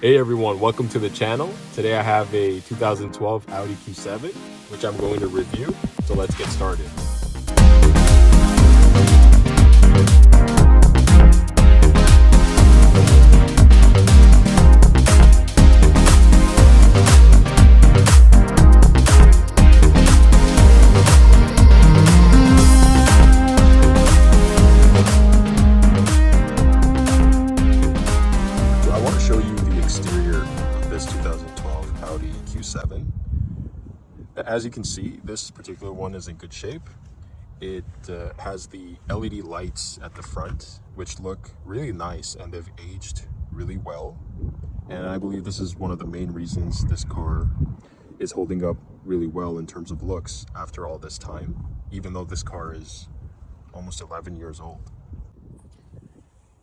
Hey everyone, welcome to the channel. Today I have a 2012 Audi Q7, which I'm going to review. So let's get started. So I want to show you the exterior of this 2012 Audi Q7. As you can see, this particular one is in good shape. It has the LED lights at the front, which look really nice and they've aged really well. And I believe this is one of the main reasons this car is holding up really well in terms of looks after all this time, even though this car is almost 11 years old.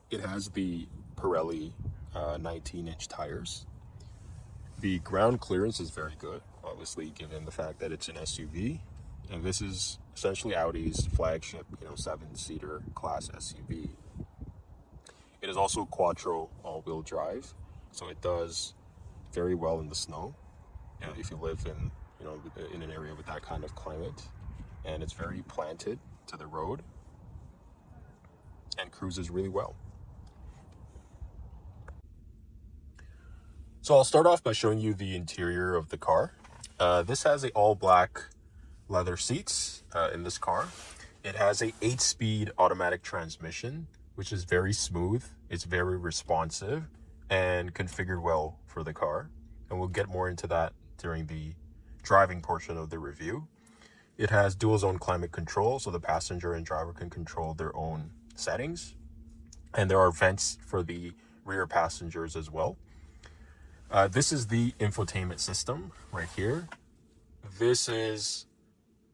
It has the Pirelli 19-inch tires. The ground clearance is very good, obviously, given the fact that it's an SUV. And this is essentially Audi's flagship, 7-seater class SUV. It is also quattro all-wheel drive, so it does very well in the snow. If you live in an area with that kind of climate, and it's very planted to the road and cruises really well. So I'll start off by showing you the interior of the car. This has a all-black leather seats in this car. It has a 8-speed automatic transmission, which is very smooth. It's very responsive and configured well for the car. And we'll get more into that during the driving portion of the review. It has dual zone climate control, so the passenger and driver can control their own settings. And there are vents for the rear passengers as well. This is the infotainment system right here. This is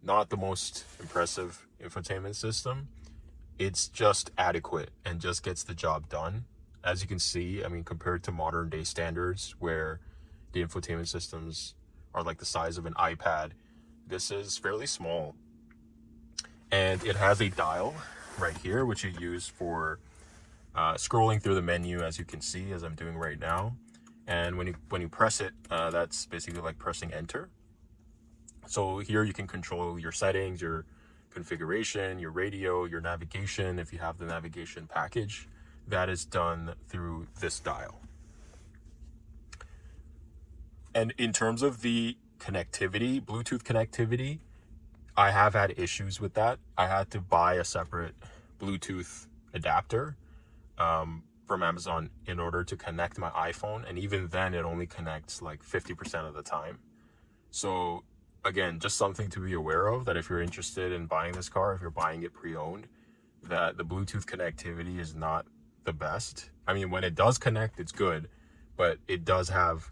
not the most impressive infotainment system. It's just adequate and just gets the job done. As you can see, compared to modern day standards where the infotainment systems are like the size of an iPad, this is fairly small. And it has a dial right here, which you use for scrolling through the menu, as you can see, as I'm doing right now. And when you press it, that's basically like pressing enter. So here you can control your settings, your configuration, your radio, your navigation. If you have the navigation package, that is done through this dial. And in terms of the connectivity, Bluetooth connectivity, I have had issues with that. I had to buy a separate Bluetooth adapter from Amazon in order to connect my iPhone, and even then it only connects like 50% of the time. So again, just something to be aware of, that if you're interested in buying this car, if you're buying it pre-owned, that the Bluetooth connectivity is not the best. When it does connect, it's good, but it does have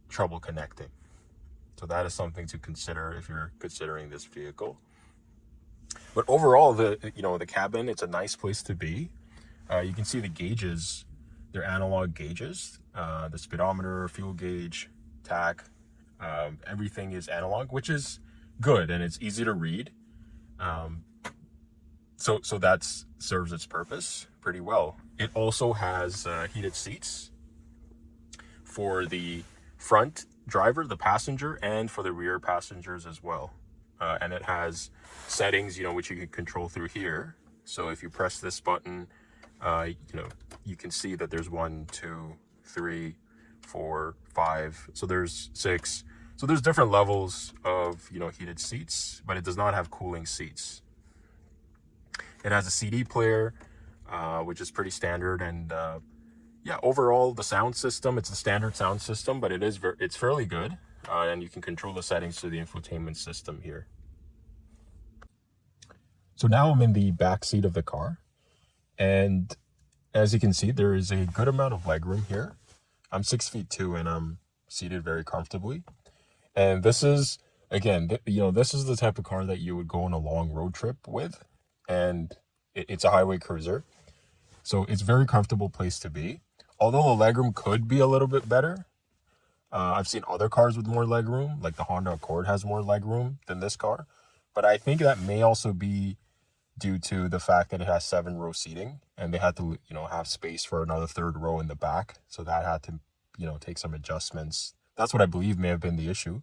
trouble connecting. So that is something to consider if you're considering this vehicle. But overall, the cabin, it's a nice place to be. You can see the gauges, they're analog gauges. The speedometer, fuel gauge, tach, everything is analog, which is good and it's easy to read. So that serves its purpose pretty well. It also has heated seats for the front driver, the passenger, and for the rear passengers as well. And it has settings, which you can control through here. So if you press this button, you can see that there's 1, 2, 3, 4, 5. So there's 6. So there's different levels of, heated seats, but it does not have cooling seats. It has a CD player, which is pretty standard. And overall, the sound system, it's a standard sound system, but it's fairly good. And you can control the settings through the infotainment system here. So now I'm in the back seat of the car. And as you can see, there is a good amount of legroom here. I'm 6'2" and I'm seated very comfortably. And this is, again, this is the type of car that you would go on a long road trip with. And it's a highway cruiser. So it's a very comfortable place to be. Although the legroom could be a little bit better. I've seen other cars with more legroom, like the Honda Accord has more legroom than this car. But I think that may also be due to the fact that it has 7-row seating, and they had to have space for another 3rd row in the back, so that had to take some adjustments. That's what I believe may have been the issue.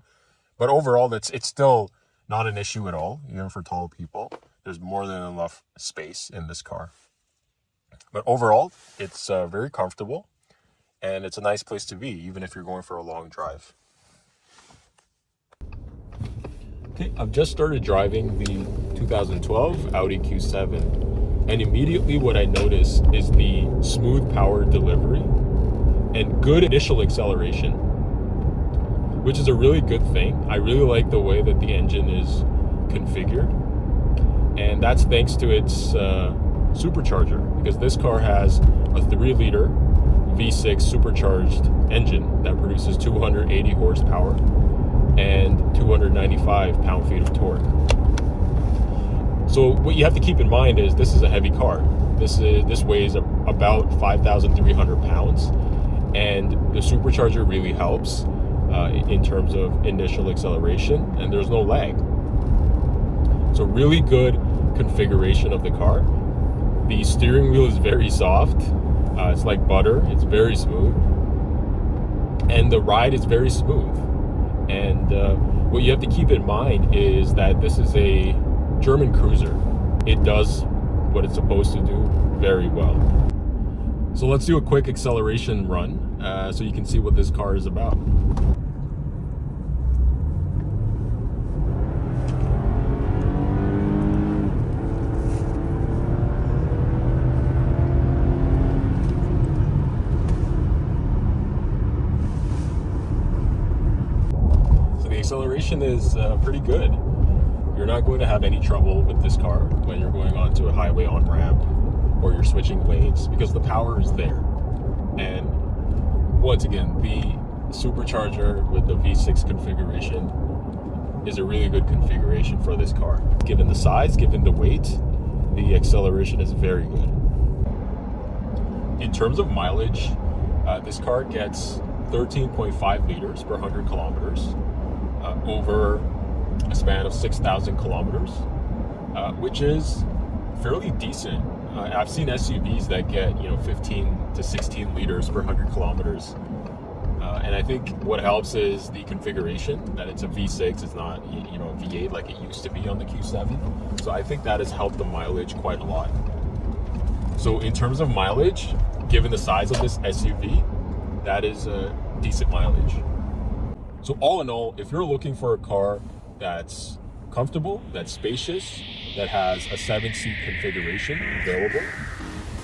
But overall, it's still not an issue at all, even for tall people. There's more than enough space in this car. But overall, it's very comfortable, and it's a nice place to be, even if you're going for a long drive. Okay, I've just started driving the 2012 Audi Q7, and immediately what I notice is the smooth power delivery and good initial acceleration, which is a really good thing. I really like the way that the engine is configured, and that's thanks to its supercharger, because this car has a 3-liter V6 supercharged engine that produces 280 horsepower and 295 pound-feet of torque. So what you have to keep in mind is this is a heavy car. This weighs about 5,300 pounds, and the supercharger really helps in terms of initial acceleration, and there's no lag. So really good configuration of the car. The steering wheel is very soft. It's like butter. It's very smooth. And the ride is very smooth. And what you have to keep in mind is that this is a German cruiser. It does what it's supposed to do very well. So let's do a quick acceleration run so you can see what this car is about. Acceleration is pretty good. You're not going to have any trouble with this car when you're going onto a highway on ramp or you're switching lanes, because the power is there. And once again, the supercharger with the V6 configuration is a really good configuration for this car. Given the size, given the weight, the acceleration is very good. In terms of mileage, this car gets 13.5 liters per 100 kilometers. Over a span of 6,000 kilometers, which is fairly decent. I've seen SUVs that get 15 to 16 liters per 100 kilometers, and I think what helps is the configuration, that it's a V6, it's not a V8 like it used to be on the Q7. So I think that has helped the mileage quite a lot. So in terms of mileage, given the size of this SUV, that is a decent mileage. So all in all, if you're looking for a car that's comfortable, that's spacious, that has a 7-seat configuration available,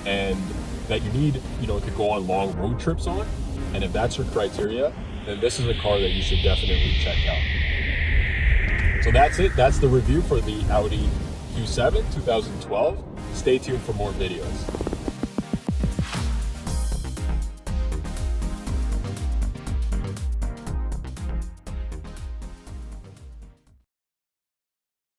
and that you need, to go on long road trips on, and if that's your criteria, then this is a car that you should definitely check out. So that's it. That's the review for the Audi Q7 2012. Stay tuned for more videos.